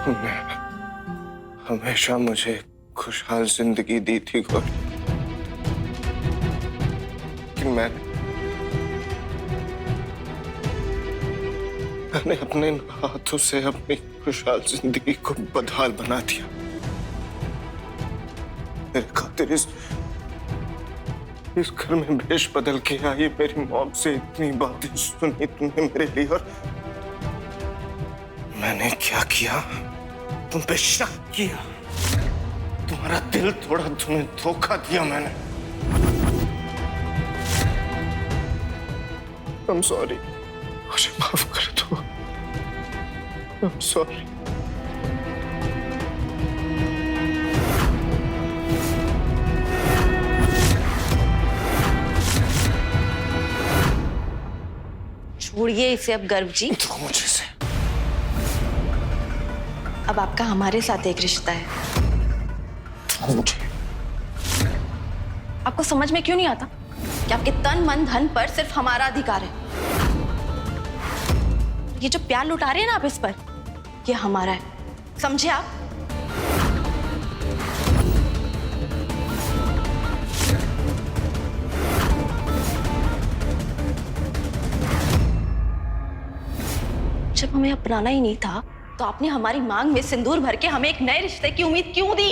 तुमने हमेशा मुझे खुशहाल जिंदगी दी थी गौरी, कि मैंने अपने हाथों से अपनी खुशहाल जिंदगी को बदहाल बना दिया। मेरे खातिर इस घर में भेष बदल के आई, मेरी मॉम से इतनी बातें सुनी तुमने मेरे लिए, और मैंने क्या किया? तुम पे शक किया, तुम्हारा दिल तोड़ा, तुम्हें धोखा दिया मैंने। I'm sorry, मुझे माफ कर दो। I'm sorry। छोड़िए इसे अब गर्व जी। तो मुझे से अब आपका हमारे साथ एक रिश्ता है। तो मुझे आपको समझ में क्यों नहीं आता कि आपके तन मन धन पर सिर्फ हमारा अधिकार है? ये जो प्यार लुटा रहे हैं ना आप इस पर, ये हमारा है, समझे आप? जब हमें अपनाना ही नहीं था तो आपने हमारी मांग में सिंदूर भर के हमें एक नए रिश्ते की उम्मीद क्यों दी?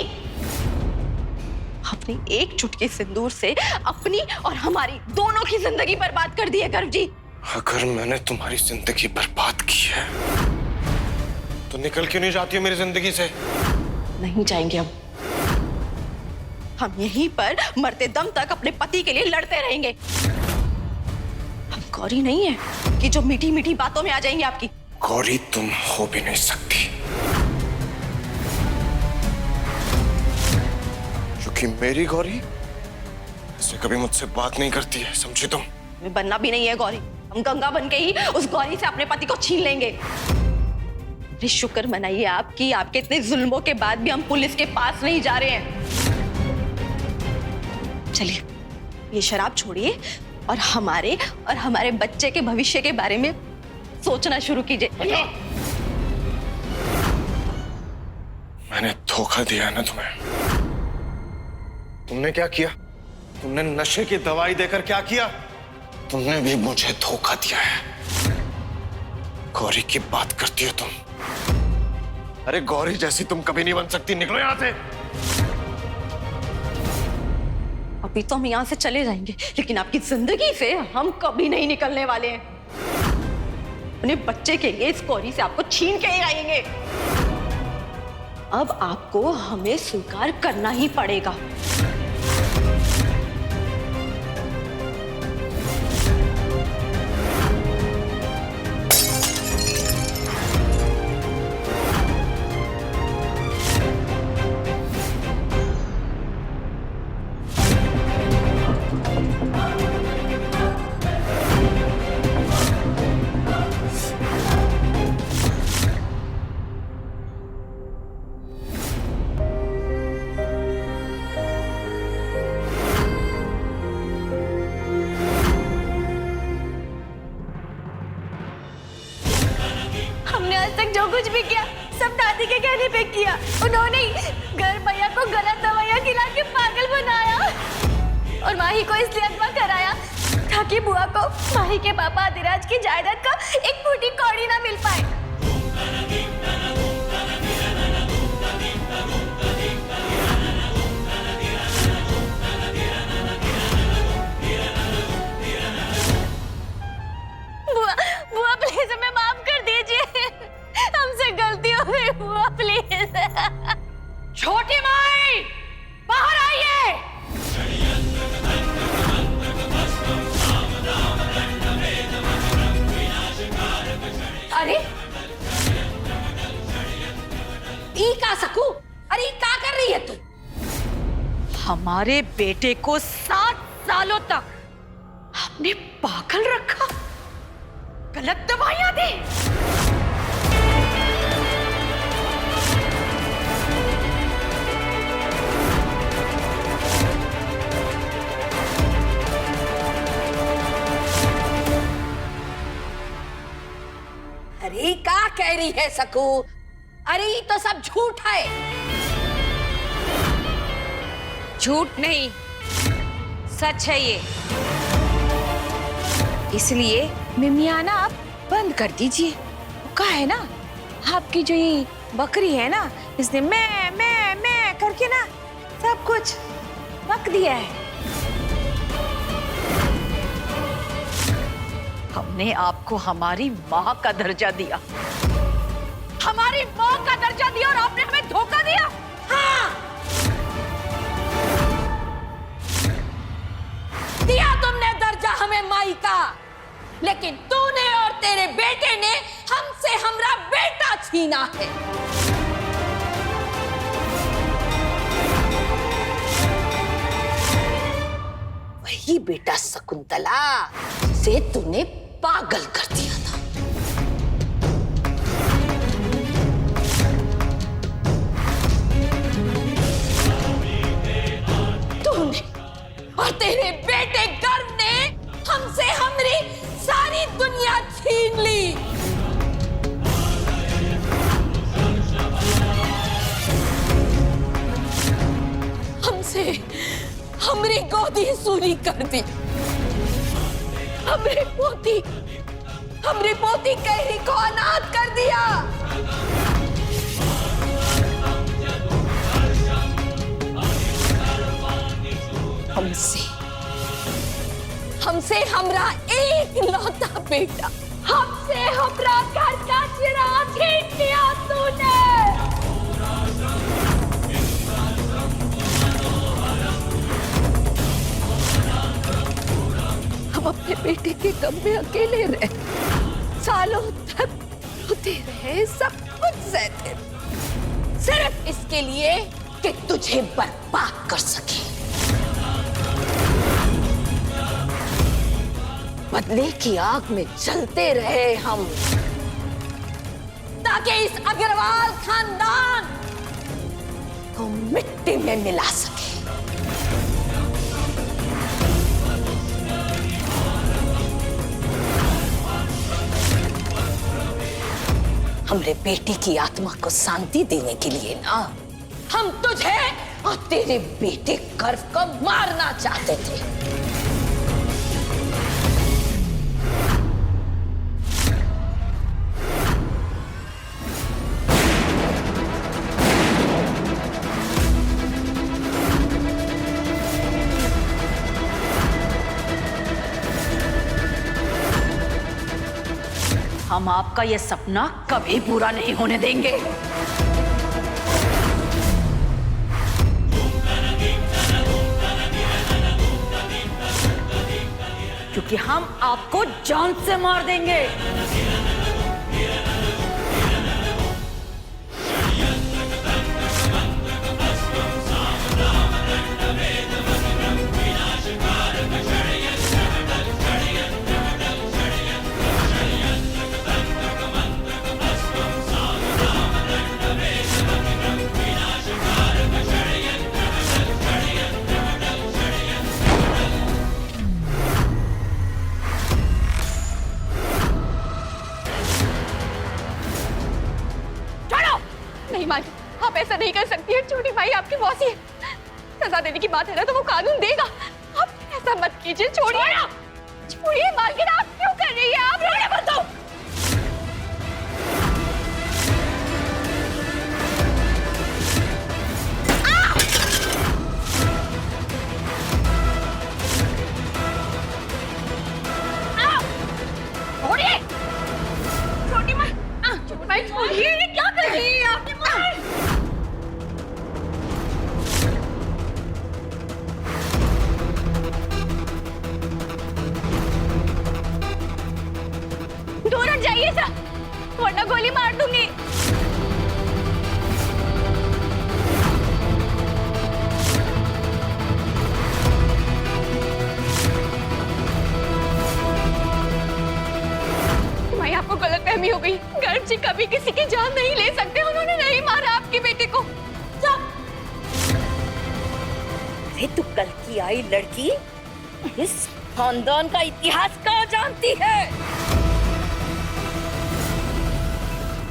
अपनी एक चुटकी सिंदूर से अपनी और हमारी दोनों की जिंदगी बर्बाद कर दी है गर्व जी। अगर मैंने तुम्हारी जिंदगी बर्बाद की है तो निकल क्यों नहीं जाती हो मेरी जिंदगी से? नहीं जाएंगे अब। हम यहीं पर मरते दम तक अपने पति के लिए लड़ते रहेंगे। हम गौरी नहीं है कि जो मीठी मीठी बातों में आ जाएंगे आपकी। गौरी तुम हो भी नहीं सकती, क्योंकि मेरी गौरी ऐसे कभी मुझसे बात नहीं करती है, समझी तुम? हमें बनना भी नहीं है गौरी। हम गंगा बन के ही उस गौरी से अपने पति को छीन लेंगे। अरे शुक्र मनाइए आपकी, आपके इतने जुल्मों के बाद भी हम पुलिस के पास नहीं जा रहे हैं। चलिए ये शराब छोड़िए और हमारे बच्चे के भविष्य के बारे में सोचना शुरू कीजिए। मैंने धोखा दिया है ना तुम्हें? तुमने क्या किया? तुमने नशे की दवाई देकर क्या किया? तुमने भी मुझे धोखा दिया है। गौरी की बात करती हो तुम? अरे गौरी जैसी तुम कभी नहीं बन सकती, निकलो यहां से। अभी तो हम यहां से चले जाएंगे, लेकिन आपकी जिंदगी से हम कभी नहीं निकलने वाले हैं। अपने बच्चे के लिए इस गौरी से आपको छीन के ही आएंगे। अब आपको हमें स्वीकार करना ही पड़ेगा। हमने आज तक जो कुछ भी किया सब दादी के कहने पे किया। उन्होंने घर भैया को गलत दवाइयाँ खिला के पागल बनाया और माही को इसलिए अगवा कराया ताकि बुआ को माही के पापा अधिराज की जायदाद का एक फूटी कौड़ी ना मिल पाए। बुआ प्लीज हमें माफ कर दीजिए, हमसे गलती हो गई। बुआ प्लीज। छोटी माई बाहर आइए। अरे ई का सकू, अरे का कर रही है तू? हमारे बेटे को 7 सालों तक आपने पागल रखा, गलत दवाइयां दी। अरे क्या कह रही है सकू? अरे ये तो सब झूठ है। झूठ नहीं, सच है ये। इसलिए मिमियाना आप बंद कर दीजिए। कहा है ना, आपकी जो ये बकरी है ना, इसने मैं करके ना सब कुछ बक दिया है। हमने आपको हमारी माँ का दर्जा दिया, हमारी माँ का दर्जा दिया, और आपने हमें धोखा दिया। हाँ, दिया तुमने दर्जा हमें माई का, लेकिन तूने और तेरे बेटे ने हमसे हमरा बेटा छीना है। वही बेटा शकुंतला से तूने पागल कर दिया था। तूने और तेरे बेटे गर्व ने हमसे हमारी सारी दुनिया छीन ली। हमसे हमारी गोदी सूनी कर दी। हमरी पोती कहरी को अनाथ कर दिया। हमसे हमरा एक लौता बेटा, हमसे हमरा घर का चिराग छीन लिया तूने। हम अपने बेटे के गम में अकेले रहे, सालों तक रोते रहे, सब कुछ सहते रहे, सिर्फ इसके लिए कि तुझे बर्बाद कर सके। बदले की आग में जलते रहे हम, ताकि इस अग्रवाल खानदान को मिट्टी में मिला सके। हमरे बेटी की आत्मा को शांति देने के लिए ना, हम तुझे और तेरे बेटे गर्व को मारना चाहते थे। हम आपका यह सपना कभी पूरा नहीं होने देंगे। क्योंकि हम आपको जान से मार देंगे। नहीं माँ, आप ऐसा नहीं कर सकती है। छोटी भाई आपकी मौसी है, सजा देने की बात है ना तो वो कानून देगा। आप ऐसा मत कीजिए, छोड़िए, छोड़िए मालकिन, आप क्यों कर रही है? आप रोने मत दो। छोड़िए छोटी माँ, छोटी भाई छोड़िए, ये क्या कर रही है आपकी माँ? दूर हट जाइए सर, वरना गोली मार दूंगी। भाई आपको गलतफहमी हो गई। गर्भ जी कभी किसी की जान नहीं ले सकते, उन्होंने नहीं मारा आपके बेटे को। अरे तू कल की आई लड़की इस खानदान का इतिहास क्या जानती है?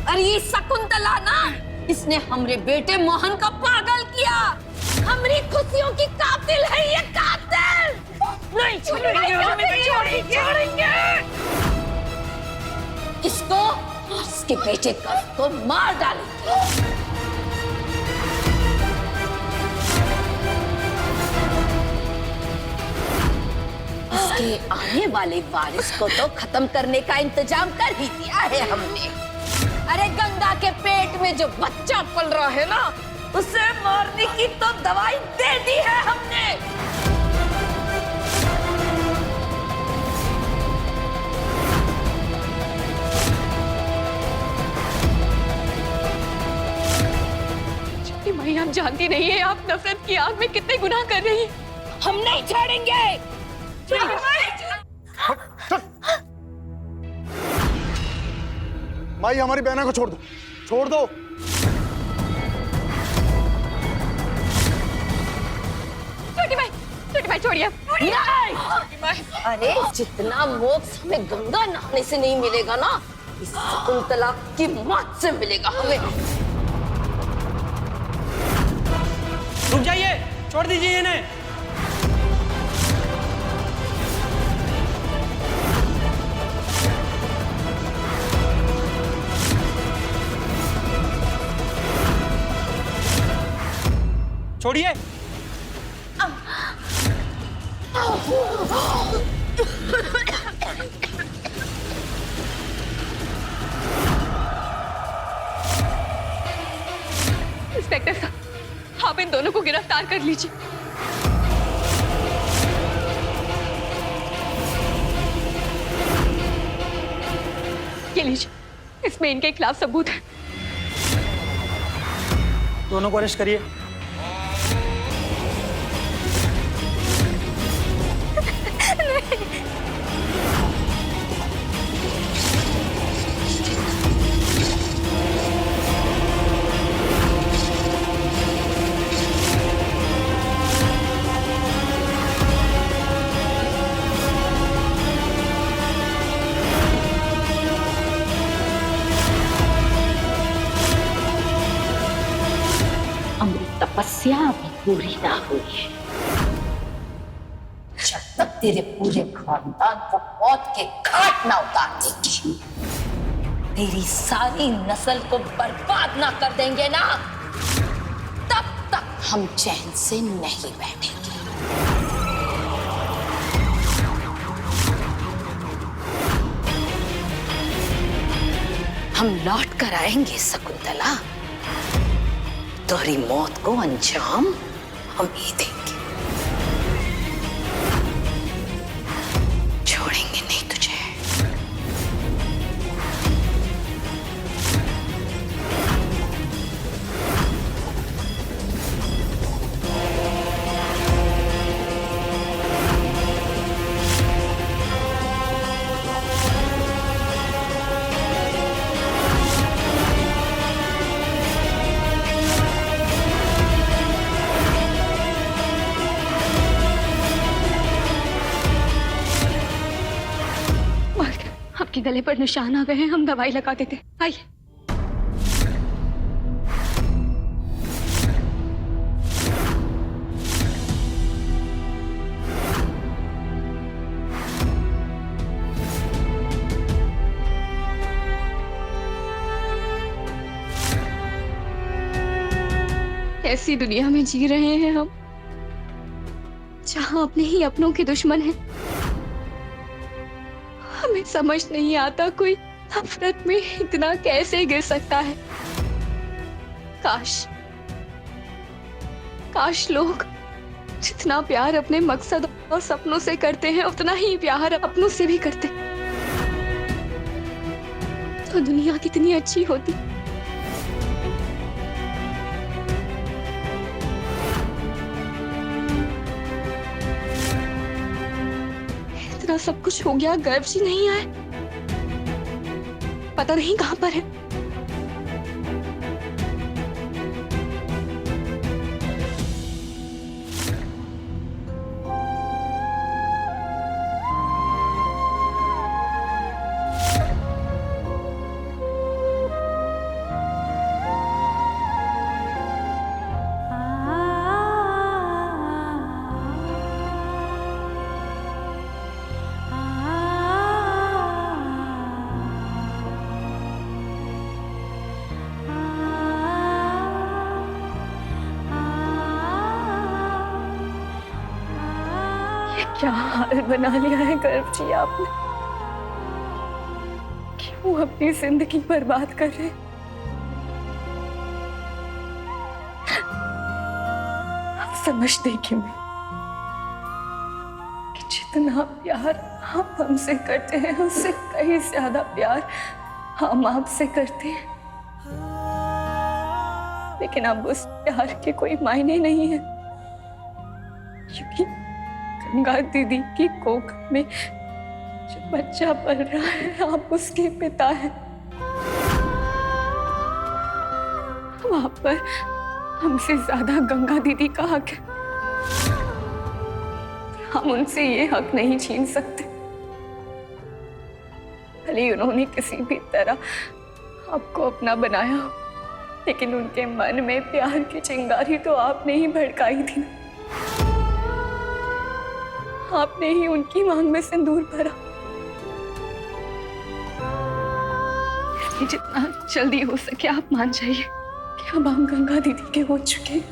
अरे ये शकुंतला ना इसने हमरे बेटे मोहन का पागल किया। हमारी खुशियों की कातिल है ये, कातिल। नहीं छोड़ेंगे। इसको और इसके बेटे को मार डालेंगे। इसके आने वाले वारिस को तो खत्म करने का इंतजाम कर ही दिया है हमने। अरे गंगा के पेट में जो बच्चा पल रहा है ना, उसे मारने की तो दवाई दे दी है हमने। माई, आप जानती नहीं है आप नफरत की आग में कितने गुनाह कर रही हैं। हम नहीं छोड़ेंगे। माई, हमारी बहना को छोड़ दो, छोड़ दो। छोटी भाई छोड़िए। अरे जितना मोक्ष हमें गंगा नहाने से नहीं मिलेगा ना, इस शकुंतला की मौत से मिलेगा हमें। रुक जाइए, छोड़ दीजिए इन्हें। छोड़िए। इंस्पेक्टर साहब, आप इन दोनों को गिरफ्तार कर लीजिए। ये लीजिए, इसमें इनके खिलाफ सबूत है। दोनों को अरेस्ट करिए। तपस्या अभी पूरी ना हुई है। जब तक तेरे पूरे खानदान को मौत के घाट ना उतार देगी, तेरी सारी नस्ल को बर्बाद ना कर देंगे ना, तब तक हम चैन से नहीं बैठेंगे। हम लौट कर आएंगे शकुंतला, तुम्हारी मौत को अंजाम हम ही देंगे। छोड़ेंगे नहीं तुझे। आपके गले पर निशान आ गए हैं, हम दवाई लगा देते। आइए। ऐसी दुनिया में जी रहे हैं हम, जहां अपने ही अपनों के दुश्मन हैं। हमें समझ नहीं आता कोई नफरत में इतना कैसे गिर सकता है। काश लोग जितना प्यार अपने मकसद और सपनों से करते हैं, उतना ही प्यार अपनों से भी करते, तो दुनिया कितनी अच्छी होती। इतना सब कुछ हो गया, गर्व जी नहीं आए, पता नहीं कहां पर है। क्या हाल बना लिया है गर्व जी आपने। क्यों अपनी जिंदगी बर्बाद कर रहे हैं? आप समझते क्यों कि जितना प्यार आप हमसे करते हैं उससे कहीं ज्यादा प्यार हम आपसे करते हैं, लेकिन अब उस प्यार के कोई मायने नहीं है, क्योंकि गंगा दीदी की कोख में जो बच्चा पल रहा है आप उसके पिता हैं। वहां पर हमसे ज्यादा गंगा दीदी का हक है, हम उनसे ये हक नहीं छीन सकते। भले उन्होंने किसी भी तरह आपको अपना बनाया हो, लेकिन उनके मन में प्यार की चिंगारी तो आपने ही भड़काई थी। आपने ही उनकी मांग में सिंदूर भरा। इसलिए जितना जल्दी हो सके आप मान जाइए कि अब हम गंगा दीदी के हो चुके हैं।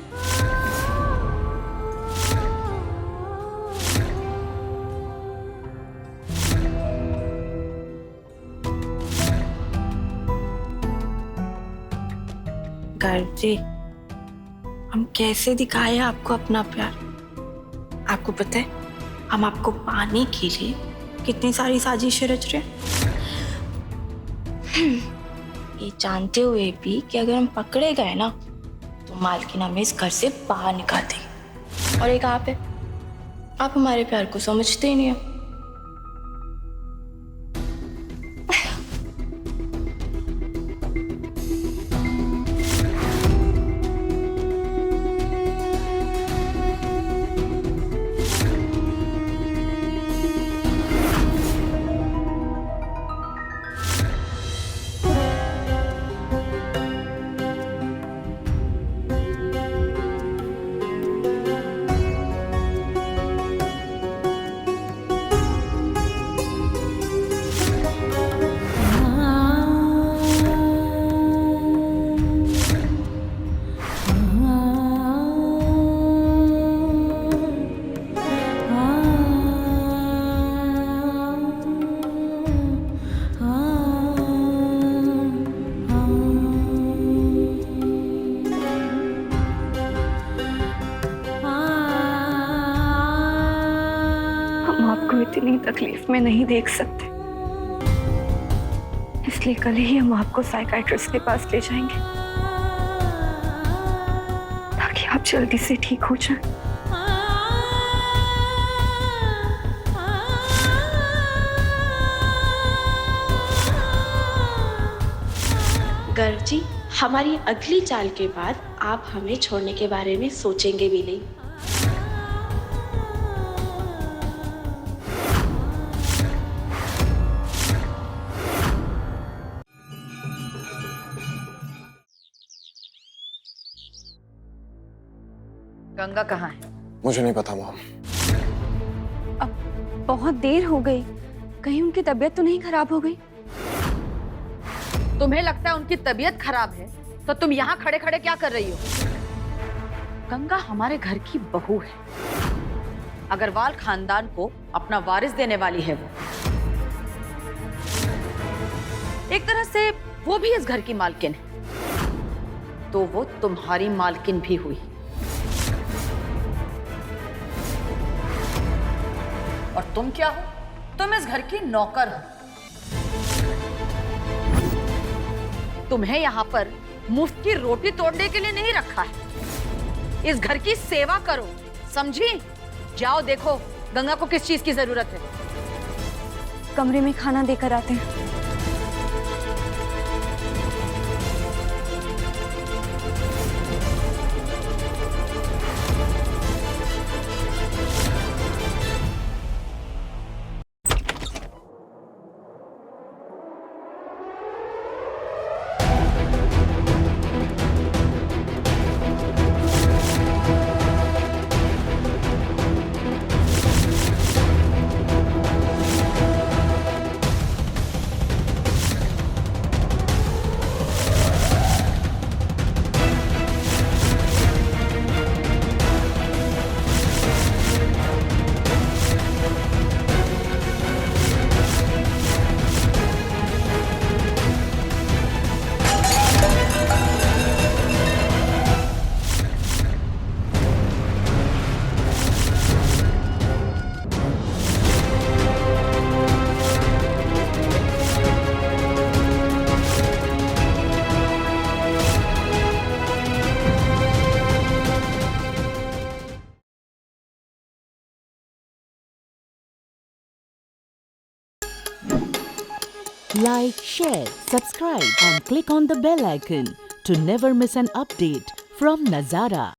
गर्व जी, हम कैसे दिखाए आपको अपना प्यार? आपको पता है हम आपको पाने के लिए कितनी सारी साजिशें रच रहे हैं, ये जानते हुए भी कि अगर हम पकड़े गए ना तो मालकिन हमें इस घर से बाहर निकाल देगी। और एक आप है, आप हमारे प्यार को समझते ही नहीं हो। इतनी तकलीफ में नहीं देख सकते, इसलिए कल ही हम आपको साइकाइट्रिस्ट के पास ले जाएंगे ताकि आप जल्दी से ठीक हो जाएं। गर्व जी, हमारी अगली चाल के बाद आप हमें छोड़ने के बारे में सोचेंगे भी नहीं। गंगा कहाँ है? मुझे नहीं पता मॉम। अब बहुत देर हो गई, कहीं उनकी तबीयत तो नहीं खराब हो गई? तुम्हें लगता है उनकी तबीयत खराब है तो तुम यहाँ खड़े खड़े क्या कर रही हो? गंगा हमारे घर की बहू है, अग्रवाल खानदान को अपना वारिस देने वाली है वो। एक तरह से वो भी इस घर की मालकिन है, तो वो तुम्हारी मालकिन भी हुई। और तुम क्या हो? तुम इस घर की नौकर हो। तुम्हें यहाँ पर मुफ्त की रोटी तोड़ने के लिए नहीं रखा है, इस घर की सेवा करो, समझी? जाओ देखो गंगा को किस चीज की जरूरत है। कमरे में खाना देकर आते हैं। Like, share, subscribe and click on the bell icon to never miss an update from Nazara.